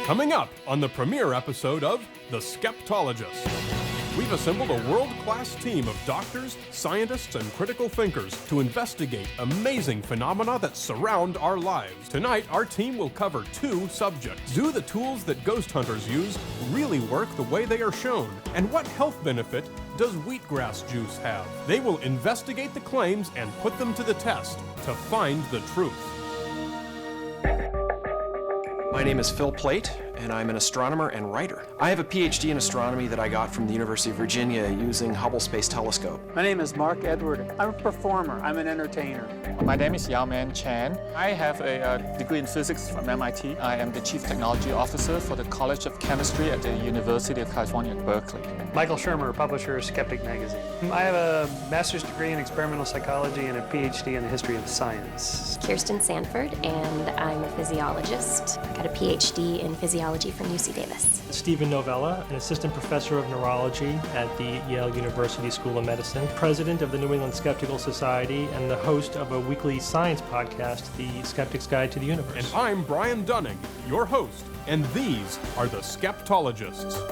Coming up on the premiere episode of The Skeptologists, we've assembled a world-class team of doctors, scientists, and critical thinkers to investigate amazing phenomena that surround our lives. Tonight, our team will cover two subjects. Do the tools that ghost hunters use really work the way they are shown? And what health benefit does wheatgrass juice have? They will investigate the claims and put them to the test to find the truth. My name is Phil Plate, and I'm an astronomer and writer. I have a PhD in astronomy that I got from the University of Virginia using Hubble Space Telescope. My name is Mark Edward. I'm a performer. I'm an entertainer. My name is Yaoman Chan. I have a degree in physics from MIT. I am the Chief Technology Officer for the College of Chemistry at the University of California at Berkeley. Michael Shermer, publisher of Skeptic Magazine. I have a master's degree in experimental psychology and a PhD in the history of science. Kirsten Sanford, and I'm a physiologist. I got a PhD in physiology from UC Davis. Stephen Novella, an assistant professor of neurology at the Yale University School of Medicine, president of the New England Skeptical Society, and the host of a weekly science podcast, The Skeptic's Guide to the Universe. And I'm Brian Dunning, your host, and these are the Skeptologists.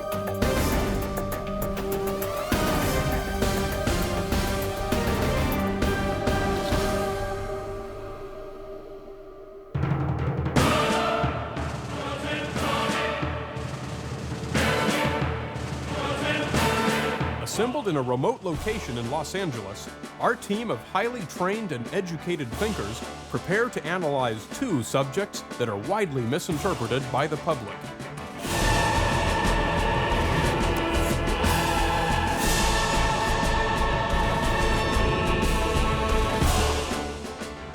Assembled in a remote location in Los Angeles, our team of highly trained and educated thinkers prepare to analyze two subjects that are widely misinterpreted by the public.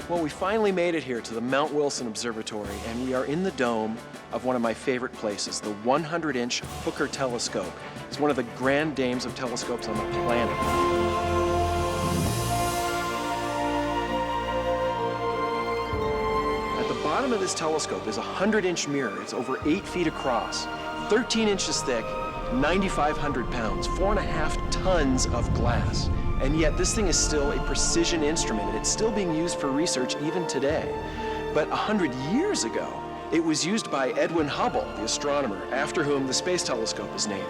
Well, we finally made it here to the Mount Wilson Observatory, and we are in the dome of one of my favorite places, the 100-inch Hooker telescope. It's one of the grand dames of telescopes on the planet. At the bottom of this telescope is a 100-inch mirror. It's over 8 feet across, 13 inches thick, 9,500 pounds, 4.5 tons of glass. And yet this thing is still a precision instrument, and it's still being used for research even today. But 100 years ago, it was used by Edwin Hubble, the astronomer, after whom the space telescope is named.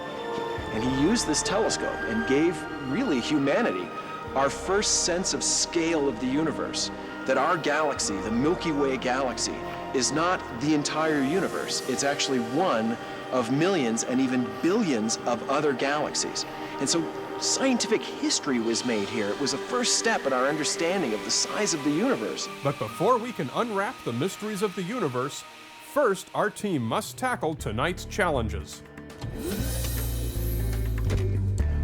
And he used this telescope and gave, really, humanity our first sense of scale of the universe, that our galaxy, the Milky Way galaxy, is not the entire universe. It's actually one of millions and even billions of other galaxies. And so scientific history was made here. It was a first step in our understanding of the size of the universe. But before we can unwrap the mysteries of the universe, first our team must tackle tonight's challenges.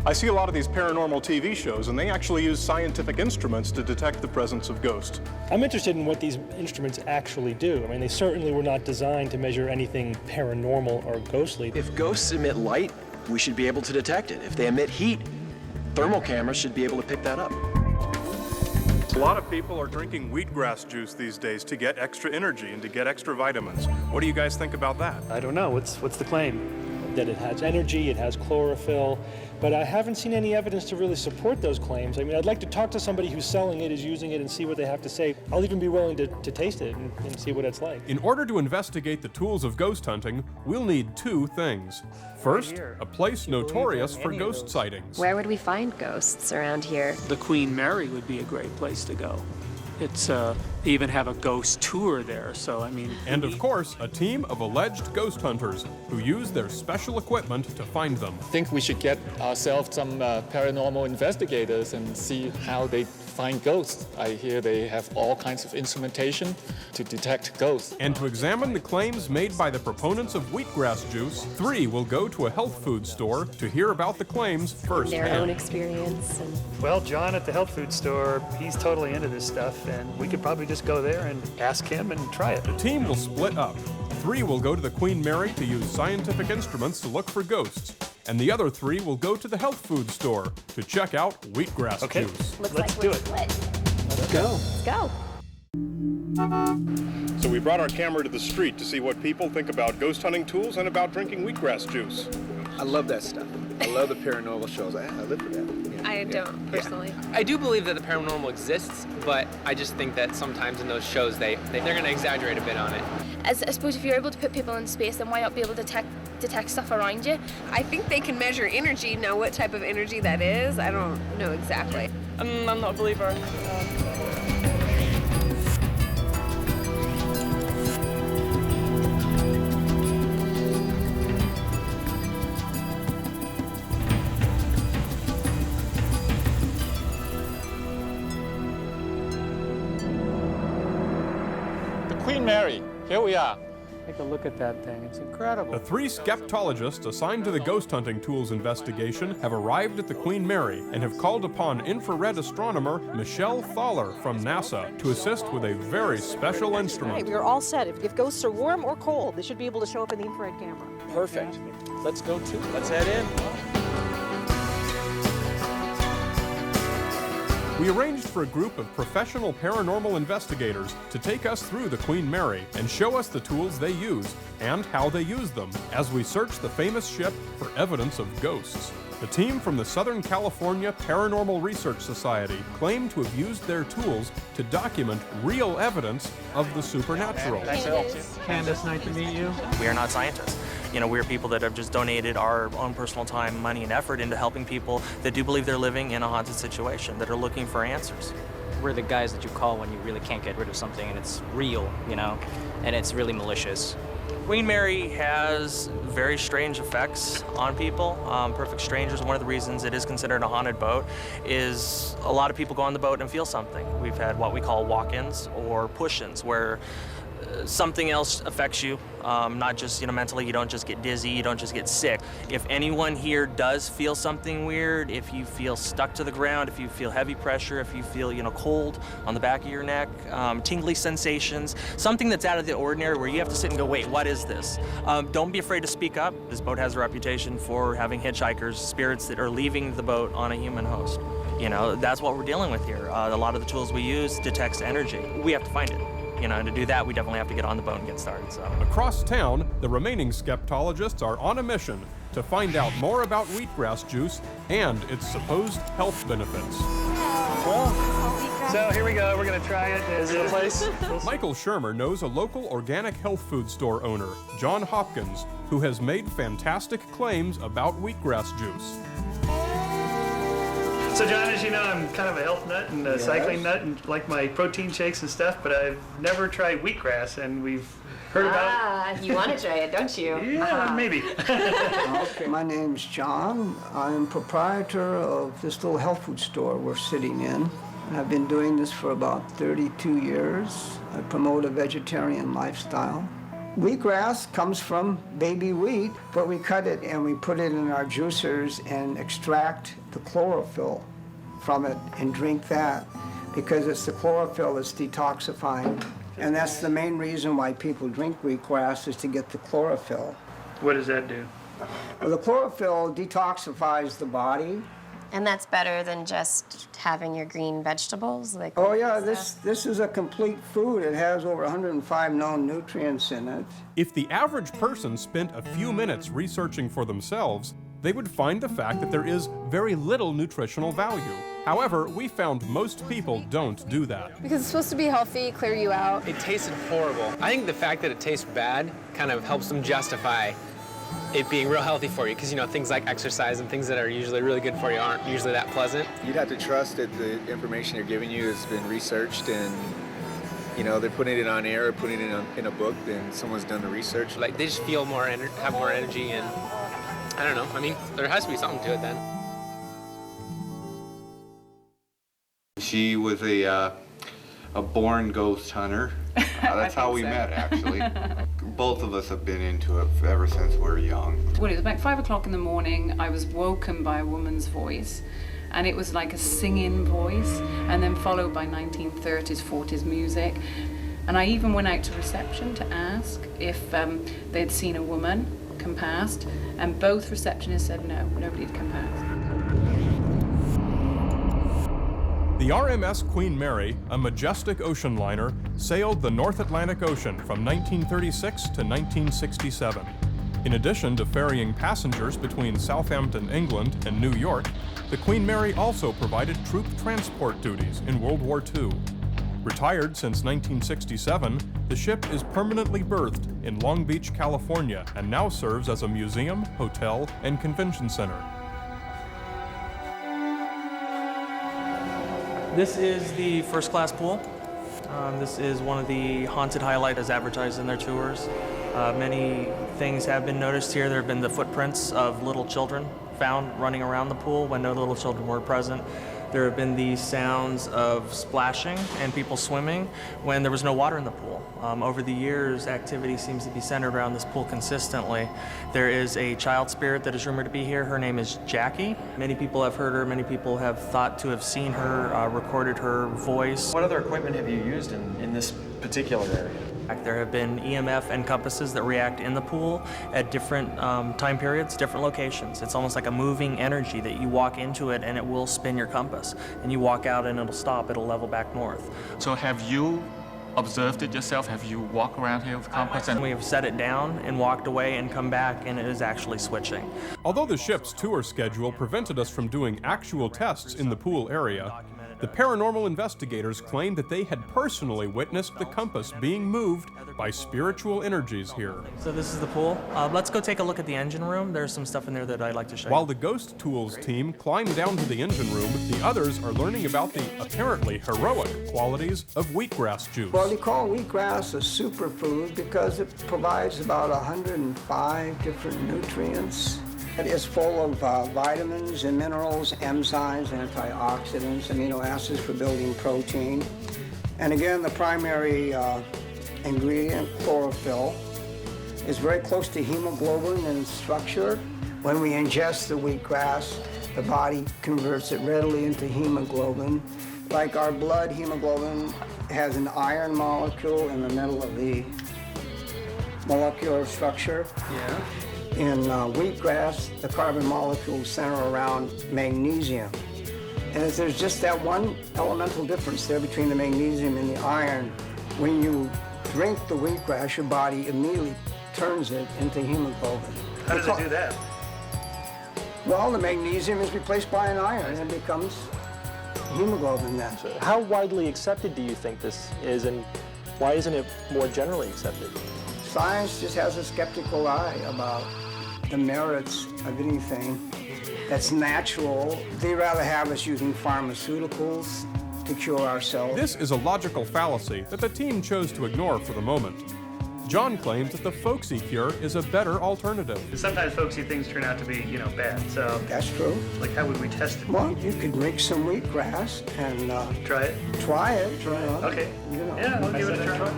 I see a lot of these paranormal TV shows, and they actually use scientific instruments to detect the presence of ghosts. I'm interested in what these instruments actually do. I mean, they certainly were not designed to measure anything paranormal or ghostly. If ghosts emit light, we should be able to detect it. If they emit heat, thermal cameras should be able to pick that up. A lot of people are drinking wheatgrass juice these days to get extra energy and to get extra vitamins. What do you guys think about that? I don't know. What's the claim? That it has energy, it has chlorophyll, but I haven't seen any evidence to really support those claims. I mean, I'd like to talk to somebody who's selling it, is using it, and see what they have to say. I'll even be willing to taste it and see what it's like. In order to investigate the tools of ghost hunting, we'll need two things. First, a place notorious for ghost sightings. Where would we find ghosts around here? The Queen Mary would be a great place to go. It's they even have a ghost tour there, so I mean... And of course, a team of alleged ghost hunters who use their special equipment to find them. I think we should get ourselves some paranormal investigators and see how they find ghosts. I hear they have all kinds of instrumentation to detect ghosts. And to examine the claims made by the proponents of wheatgrass juice, three will go to a health food store to hear about the claims firsthand. Their own experience. Well, John at the health food store, he's totally into this stuff, and we could probably just go there and ask him and try it. The team will split up. Three will go to the Queen Mary to use scientific instruments to look for ghosts, and the other three will go to the health food store to check out wheatgrass juice. Looks Let's like do we're it. split. Let's go. Let's go. So we brought our camera to the street to see what people think about ghost hunting tools and about drinking wheatgrass juice. I love that stuff. I love the paranormal shows. I live for that. Yeah. I don't, personally. I do believe that the paranormal exists, but I just think that sometimes in those shows they're going to exaggerate a bit on it. I suppose if you're able to put people in space, then why not be able to detect stuff around you? I think they can measure energy. Now, what type of energy that is, I don't know exactly. I'm not a believer. Queen Mary, here we are. Take a look at that thing. It's incredible. The 3 skeptologists assigned to the ghost hunting tools investigation have arrived at the Queen Mary and have called upon infrared astronomer Michelle Thaler from NASA to assist with a very special instrument. Right, we are all set. If ghosts are warm or cold, they should be able to show up in the infrared camera. Perfect. Let's go too. Let's head in. We arranged for a group of professional paranormal investigators to take us through the Queen Mary and show us the tools they use and how they use them as we search the famous ship for evidence of ghosts. The team from the Southern California Paranormal Research Society claim to have used their tools to document real evidence of the supernatural. Candace, nice to meet you. We are not scientists. We're people that have just donated our own personal time, money, and effort into helping people that do believe they're living in a haunted situation, that are looking for answers. We're the guys that you call when you really can't get rid of something and it's real, and it's really malicious. Queen Mary has very strange effects on people. Perfect Strangers, one of the reasons it is considered a haunted boat is a lot of people go on the boat and feel something. We've had what we call walk-ins or push-ins, where something else affects you, not just mentally. You don't just get dizzy, you don't just get sick. If anyone here does feel something weird, if you feel stuck to the ground, if you feel heavy pressure, if you feel cold on the back of your neck, tingly sensations, something that's out of the ordinary where you have to sit and go, wait, what is this? Don't be afraid to speak up. This boat has a reputation for having hitchhikers, spirits that are leaving the boat on a human host. That's what we're dealing with here. A lot of the tools we use detects energy. We have to find it. And to do that, we definitely have to get on the boat and get started. So. Across town, the remaining skeptologists are on a mission to find out more about wheatgrass juice and its supposed health benefits. So here we go. We're going to try it. Is it a place? Michael Shermer knows a local organic health food store owner, John Hopkins, who has made fantastic claims about wheatgrass juice. So John, as you know, I'm kind of a health nut and a cycling nut and like my protein shakes and stuff, but I've never tried wheatgrass, and we've heard about it. You want to try it, don't you? Yeah, maybe. Okay, my name's John. I'm proprietor of this little health food store we're sitting in. I've been doing this for about 32 years. I promote a vegetarian lifestyle. Wheatgrass comes from baby wheat, but we cut it and we put it in our juicers and extract the chlorophyll from it and drink that, because it's the chlorophyll that's detoxifying. And that's the main reason why people drink wheatgrass, is to get the chlorophyll. What does that do? Well, the chlorophyll detoxifies the body. And that's better than just having your green vegetables? Oh yeah, this is a complete food. It has over 105 known nutrients in it. If the average person spent a few minutes researching for themselves, they would find the fact that there is very little nutritional value. However, we found most people don't do that. Because it's supposed to be healthy, clear you out. It tasted horrible. I think the fact that it tastes bad kind of helps them justify it being real healthy for you, because things like exercise and things that are usually really good for you aren't usually that pleasant. You'd have to trust that the information they're giving you has been researched, and they're putting it on air or putting it in a book, then someone's done the research. Like, they just feel have more energy, and I don't know. I mean, there has to be something to it then. She was a born ghost hunter. That's how we met, actually. Both of us have been into it ever since we were young. Well, it was about 5 o'clock in the morning. I was woken by a woman's voice, and it was like a singing voice, and then followed by 1930s, 40s music. And I even went out to reception to ask if they'd seen a woman come past, and both receptionists said no, nobody had come past. The RMS Queen Mary, a majestic ocean liner, sailed the North Atlantic Ocean from 1936 to 1967. In addition to ferrying passengers between Southampton, England, and New York, the Queen Mary also provided troop transport duties in World War II. Retired since 1967, the ship is permanently berthed in Long Beach, California, and now serves as a museum, hotel, and convention center. This is the first class pool. This is one of the haunted highlights as advertised in their tours. Many things have been noticed here. There have been the footprints of little children found running around the pool when no little children were present. There have been the sounds of splashing and people swimming when there was no water in the pool. Over the years, activity seems to be centered around this pool consistently. There is a child spirit that is rumored to be here. Her name is Jackie. Many people have heard her. Many people have thought to have seen her, recorded her voice. What other equipment have you used in this particular area? There have been EMF and compasses that react in the pool at different time periods, different locations. It's almost like a moving energy that you walk into it and it will spin your compass. And you walk out and it'll stop, it'll level back north. So have you observed it yourself? Have you walked around here with compass? And we have set it down and walked away and come back and it is actually switching. Although the ship's tour schedule prevented us from doing actual tests in the pool area, the paranormal investigators claimed that they had personally witnessed the compass being moved by spiritual energies here. So this is the pool. Let's go take a look at the engine room. There's some stuff in there that I'd like to show you. While the Ghost Tools team climbed down to the engine room, the others are learning about the apparently heroic qualities of wheatgrass juice. Well, they call wheatgrass a superfood because it provides about 105 different nutrients. It is full of vitamins and minerals, enzymes, antioxidants, amino acids for building protein. And again, the primary ingredient, chlorophyll, is very close to hemoglobin in structure. When we ingest the wheatgrass, the body converts it readily into hemoglobin. Like our blood, hemoglobin has an iron molecule in the middle of the molecular structure. Yeah. In wheatgrass, the carbon molecules center around magnesium. And there's just that one elemental difference there between the magnesium and the iron. When you drink the wheatgrass, your body immediately turns it into hemoglobin. How does it do that? Well, the magnesium is replaced by an iron and it becomes hemoglobin then. So how widely accepted do you think this is, and why isn't it more generally accepted? Science just has a skeptical eye about the merits of anything that's natural. They rather have us using pharmaceuticals to cure ourselves. This is a logical fallacy that the team chose to ignore for the moment. John claims that the folksy cure is a better alternative. Sometimes folksy things turn out to be, bad, so... That's true. Like, how would we test it? Well, you could make some wheatgrass and... Try it? Try it. Okay. Yeah, we'll give it a try.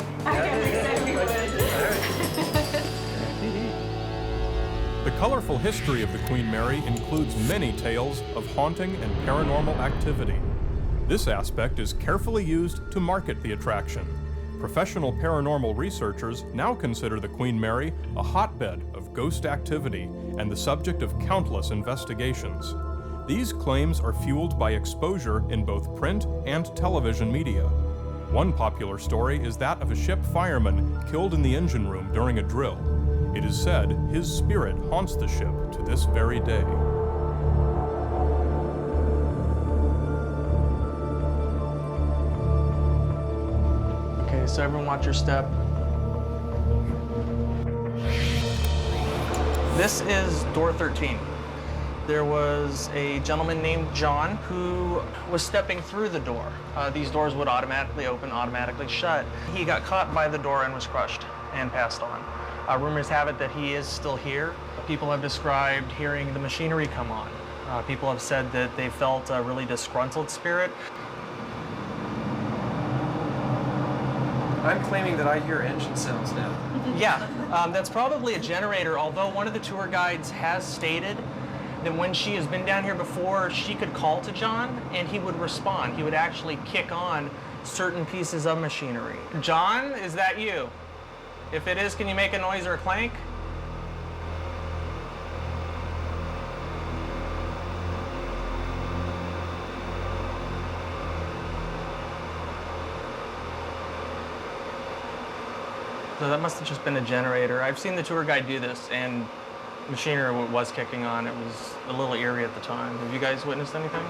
The colorful history of the Queen Mary includes many tales of haunting and paranormal activity. This aspect is carefully used to market the attraction. Professional paranormal researchers now consider the Queen Mary a hotbed of ghost activity and the subject of countless investigations. These claims are fueled by exposure in both print and television media. One popular story is that of a ship fireman killed in the engine room during a drill. It is said his spirit haunts the ship to this very day. Okay, so everyone watch your step. This is door 13. There was a gentleman named John who was stepping through the door. These doors would automatically open, automatically shut. He got caught by the door and was crushed and passed on. Rumors have it that he is still here. People have described hearing the machinery come on. People have said that they felt a really disgruntled spirit. I'm claiming that I hear engine sounds now. Yeah, that's probably a generator, although one of the tour guides has stated that when she has been down here before, she could call to John and he would respond. He would actually kick on certain pieces of machinery. John, is that you? If it is, can you make a noise or a clank? So that must have just been a generator. I've seen the tour guide do this, and machinery was kicking on. It was a little eerie at the time. Have you guys witnessed anything?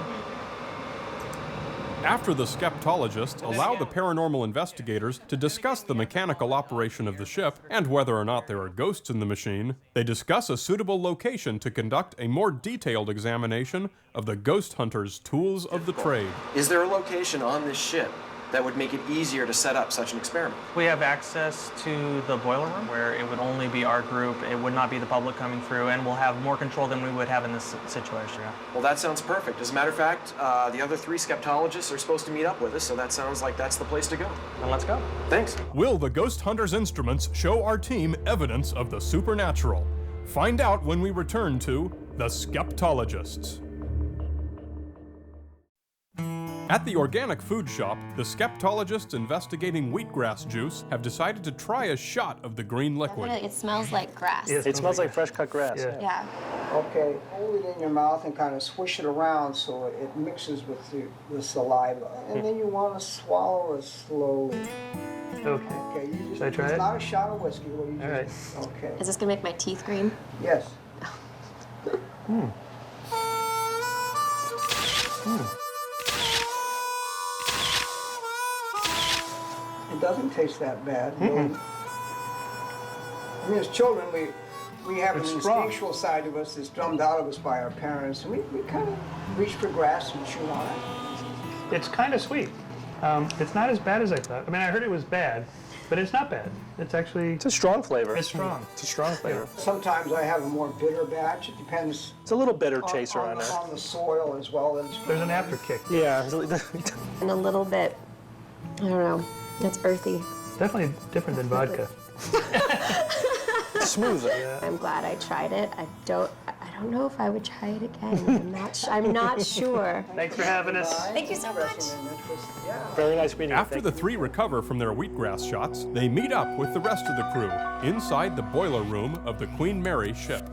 After the skeptologists allow the paranormal investigators to discuss the mechanical operation of the ship and whether or not there are ghosts in the machine, they discuss a suitable location to conduct a more detailed examination of the ghost hunters' tools of the trade. Is there a location on this ship that would make it easier to set up such an experiment? We have access to the boiler room where it would only be our group. It would not be the public coming through, and we'll have more control than we would have in this situation. Well, that sounds perfect. As a matter of fact, the other 3 skeptologists are supposed to meet up with us, so that sounds like that's the place to go. Then let's go. Thanks. Will the ghost hunters' instruments show our team evidence of the supernatural? Find out when we return to The Skeptologists. At the organic food shop, the skeptologists investigating wheatgrass juice have decided to try a shot of the green liquid. It smells like grass. It smells like fresh cut grass. Yeah. Okay, hold it in your mouth and kind of swish it around so it mixes with the saliva. And then you want to swallow it slowly. Okay. Okay, you just, Should I try it's it? not a shot of whiskey. What you All right. just, okay. Is this gonna make my teeth green? Yes. It doesn't taste that bad. Really. I mean, as children, we have It's an strong. instinctual side of us that's drummed out of us by our parents, and we kind of reach for grass and chew on it. It's kind of sweet. It's not as bad as I thought. I mean, I heard it was bad, but it's not bad. It's actually... It's a strong flavor. It's strong. It's a strong flavor. Sometimes I have a more bitter batch. It depends. It's a little bitter chaser on there. On the soil as well as. There's an after kick. Yeah. And a little bit, I don't know, it's earthy. Definitely different than vodka. Smoother. Yeah. I'm glad I tried it. I don't know if I would try it again. I'm not sure. Thanks for having us. Thank you so much. Very nice meeting you. After the 3 recover from their wheatgrass shots, they meet up with the rest of the crew inside the boiler room of the Queen Mary ship.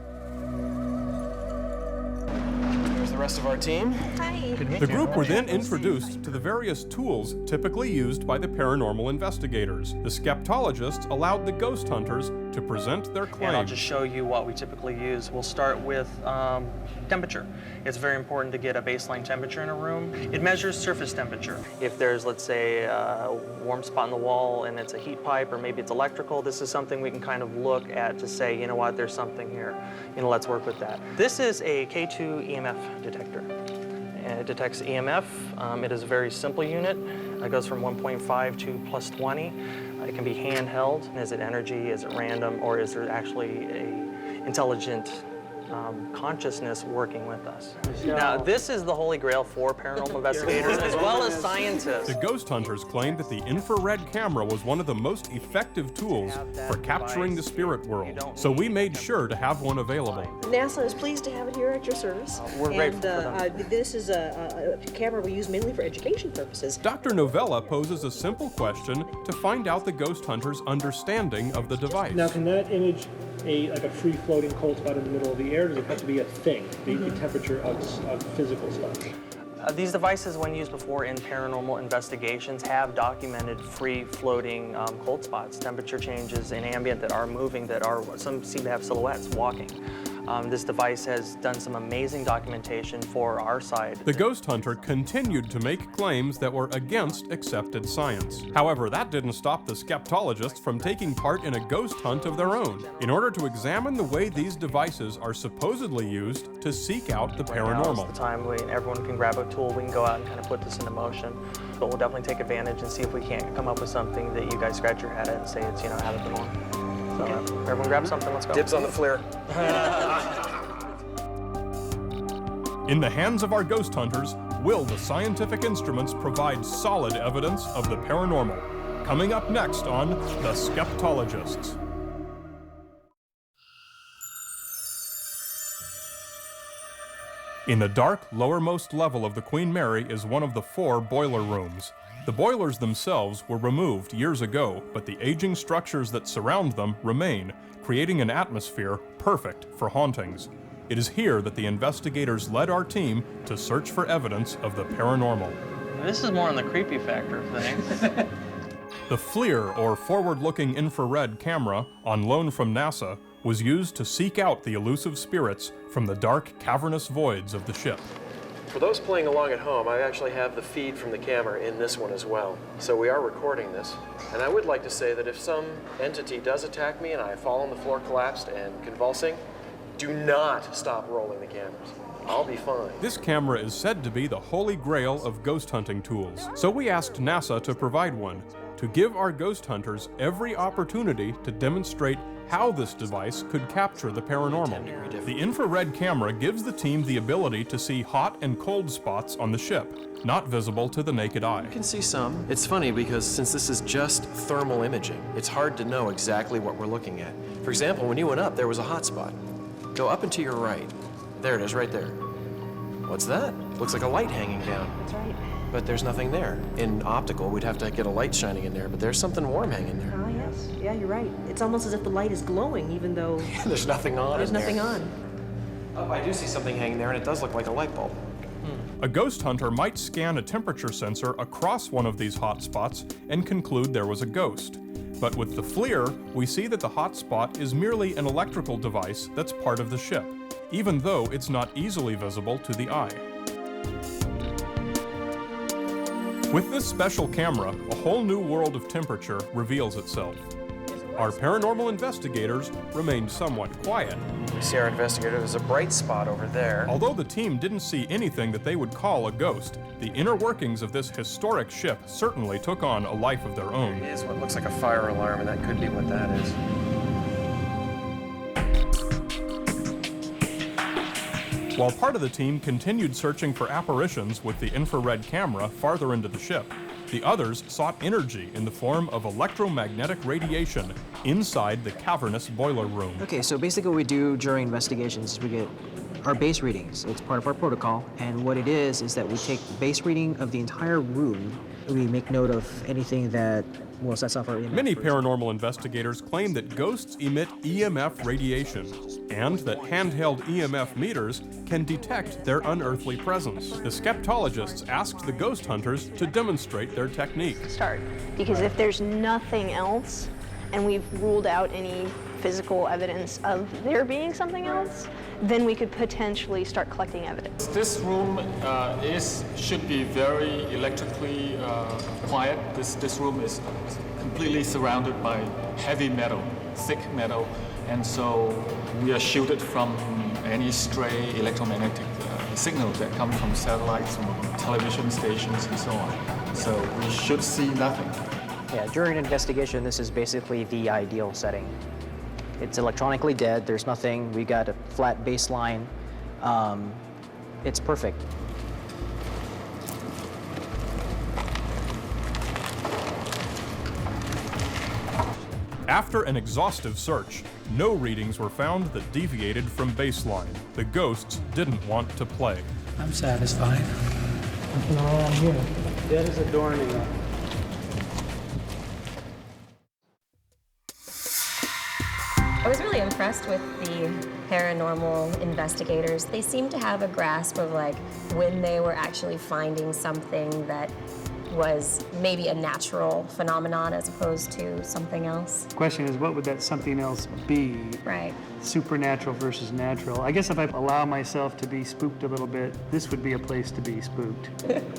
Here's the rest of our team. Hi. The group were then introduced to the various tools typically used by the paranormal investigators. The skeptologists allowed the ghost hunters to present their claims. And I'll just show you what we typically use. We'll start with temperature. It's very important to get a baseline temperature in a room. It measures surface temperature. If there's, let's say, a warm spot in the wall and it's a heat pipe or maybe it's electrical, this is something we can kind of look at to say, you know what, there's something here. You know, let's work with that. This is a K2 EMF detector. It detects EMF. It is a very simple unit. It goes from 1.5 to plus 20. It can be handheld. Is it energy? Is it random? Or is there actually a intelligent consciousness working with us? Now, this is the holy grail for paranormal investigators as well as scientists. The ghost hunters claimed that the infrared camera was one of the most effective tools for capturing the spirit world, so we made sure to have one available. NASA is pleased to have it here at your service. We're grateful for them. This is a camera we use mainly for education purposes. Dr. Novella poses a simple question to find out the ghost hunter's understanding of the device. Now, can that image like a free-floating cold spot in the middle of the air? Does it have to be a thing, the temperature of physical stuff? These devices, when used before in paranormal investigations, have documented free-floating cold spots, temperature changes in ambient that are moving, some seem to have silhouettes walking. This device has done some amazing documentation for our side. The ghost hunter continued to make claims that were against accepted science. However, that didn't stop the skeptologists from taking part in a ghost hunt of their own, in order to examine the way these devices are supposedly used to seek out the paranormal. Now is the time when everyone can grab a tool, we can go out and kind of put this into motion. But we'll definitely take advantage and see if we can't come up with something that you guys scratch your head at and say it's, out of the norm. So everyone grab something, let's go. Dibs on the flare. In the hands of our ghost hunters, will the scientific instruments provide solid evidence of the paranormal? Coming up next on The Skeptologists. In the dark, lowermost level of the Queen Mary is one of the 4 boiler rooms. The boilers themselves were removed years ago, but the aging structures that surround them remain, creating an atmosphere perfect for hauntings. It is here that the investigators led our team to search for evidence of the paranormal. This is more on the creepy factor of things. The FLIR, or Forward-Looking Infrared Camera, on loan from NASA, was used to seek out the elusive spirits from the dark, cavernous voids of the ship. For those playing along at home, I actually have the feed from the camera in this one as well. So we are recording this. And I would like to say that if some entity does attack me and I fall on the floor collapsed and convulsing, do not stop rolling the cameras. I'll be fine. This camera is said to be the holy grail of ghost hunting tools, so we asked NASA to provide one, to give our ghost hunters every opportunity to demonstrate how this device could capture the paranormal. The infrared camera gives the team the ability to see hot and cold spots on the ship, not visible to the naked eye. You can see some. It's funny because since this is just thermal imaging, it's hard to know exactly what we're looking at. For example, when you went up, there was a hot spot. Go up and to your right. There it is, right there. What's that? Looks like a light hanging down. That's right. But there's nothing there. In optical, we'd have to get a light shining in there, but there's something warm hanging there. Oh, yes. Yeah, you're right. It's almost as if the light is glowing, even though There's nothing on there's in there. nothing on. Oh, I do see something hanging there, and it does look like a light bulb. A ghost hunter might scan a temperature sensor across one of these hot spots and conclude there was a ghost. But with the FLIR, we see that the hot spot is merely an electrical device that's part of the ship, even though it's not easily visible to the eye. With this special camera, a whole new world of temperature reveals itself. Our paranormal investigators remained somewhat quiet. You see our investigator, there's a bright spot over there. Although the team didn't see anything that they would call a ghost, the inner workings of this historic ship certainly took on a life of their own. It is what looks like a fire alarm, and that could be what that is. While part of the team continued searching for apparitions with the infrared camera farther into the ship, the others sought energy in the form of electromagnetic radiation inside the cavernous boiler room. Okay, so basically what we do during investigations is we get our base readings. It's part of our protocol, and what it is that we take the base reading of the entire room. We make note of anything that, well, sets off our EMF. Many paranormal investigators claim that ghosts emit EMF radiation, and that handheld EMF meters can detect their unearthly presence. The Skeptologists asked the ghost hunters to demonstrate their technique. Start, because if there's nothing else, and we've ruled out any physical evidence of there being something else, then we could potentially start collecting evidence. This room should be very electrically quiet. This room is completely surrounded by heavy metal, thick metal, and so we are shielded from any stray electromagnetic signals that come from satellites, from television stations, and so on. So we should see nothing. Yeah, during an investigation, this is basically the ideal setting. It's electronically dead, there's nothing, we got a flat baseline. It's perfect. After an exhaustive search, no readings were found that deviated from baseline. The ghosts didn't want to play. I'm satisfied. Nothing around here. Dead as a doornail. I was really impressed with the paranormal investigators. They seemed to have a grasp of like when they were actually finding something that was maybe a natural phenomenon as opposed to something else. The question is, what would that something else be? Right. Supernatural versus natural. I guess if I allow myself to be spooked a little bit, this would be a place to be spooked.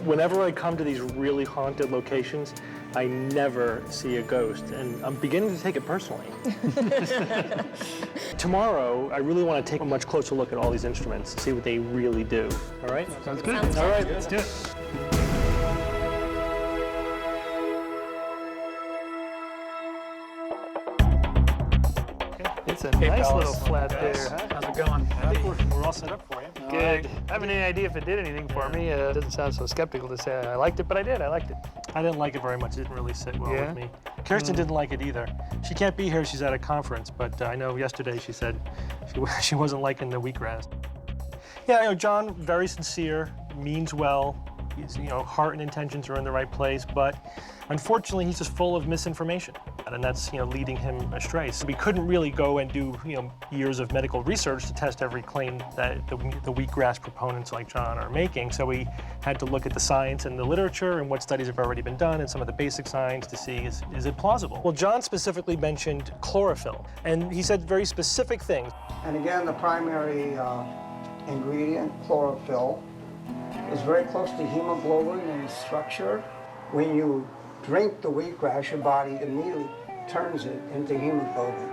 Whenever I come to these really haunted locations, I never see a ghost, and I'm beginning to take it personally. Tomorrow, I really want to take a much closer look at all these instruments, see what they really do. All right? Sounds good. Sounds All right, good. let's do it. It's a nice little flat there, huh? How's it going? I think we're all set up for you. Good. I haven't any idea if it did anything for me. It doesn't sound so skeptical to say I liked it, but I did. I liked it. I didn't like it very much. It didn't really sit well Yeah? with me. Kirsten didn't like it either. She can't be here. She's at a conference, but I know yesterday she said she wasn't liking the wheatgrass. Yeah, John, very sincere, means well. His, heart and intentions are in the right place, but unfortunately, he's just full of misinformation. and that's leading him astray. So we couldn't really go and do years of medical research to test every claim that the wheatgrass proponents like John are making. So we had to look at the science and the literature and what studies have already been done and some of the basic science to see is it plausible. Well, John specifically mentioned chlorophyll, and he said very specific things. And again, the primary ingredient, chlorophyll, is very close to hemoglobin in structure. When you drink the wheatgrass, your body immediately turns it into hemoglobin.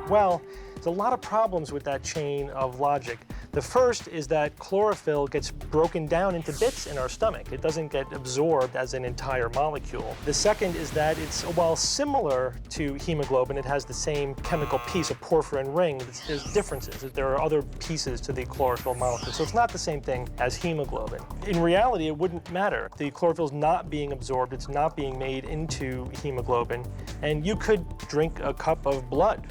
Well, there's a lot of problems with that chain of logic. The first is that chlorophyll gets broken down into bits in our stomach. It doesn't get absorbed as an entire molecule. The second is that while similar to hemoglobin, it has the same chemical piece, a porphyrin ring. There's differences. There are other pieces to the chlorophyll molecule, so it's not the same thing as hemoglobin. In reality, it wouldn't matter. The chlorophyll's not being absorbed, it's not being made into hemoglobin, and you could drink a cup of blood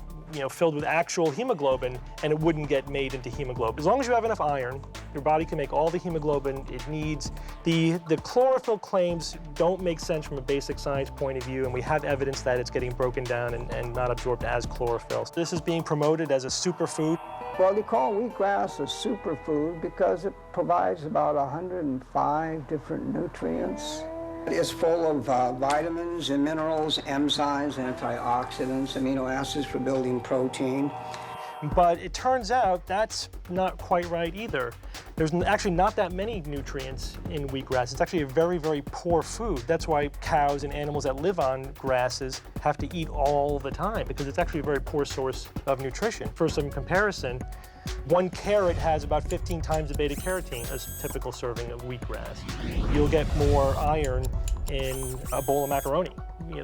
filled with actual hemoglobin, and it wouldn't get made into hemoglobin. As long as you have enough iron, your body can make all the hemoglobin it needs. The chlorophyll claims don't make sense from a basic science point of view, and we have evidence that it's getting broken down and not absorbed as chlorophyll. This is being promoted as a superfood. Well, they call wheatgrass a superfood because it provides about 105 different nutrients. It's full of vitamins and minerals, enzymes, antioxidants, amino acids for building protein. But it turns out that's not quite right either. There's actually not that many nutrients in wheatgrass. It's actually a very, very poor food. That's why cows and animals that live on grasses have to eat all the time, because it's actually a very poor source of nutrition. For some comparison, 1 carrot has about 15 times the beta-carotene as a typical serving of wheatgrass. You'll get more iron in a bowl of macaroni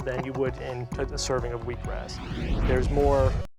than you would in a serving of wheatgrass. There's more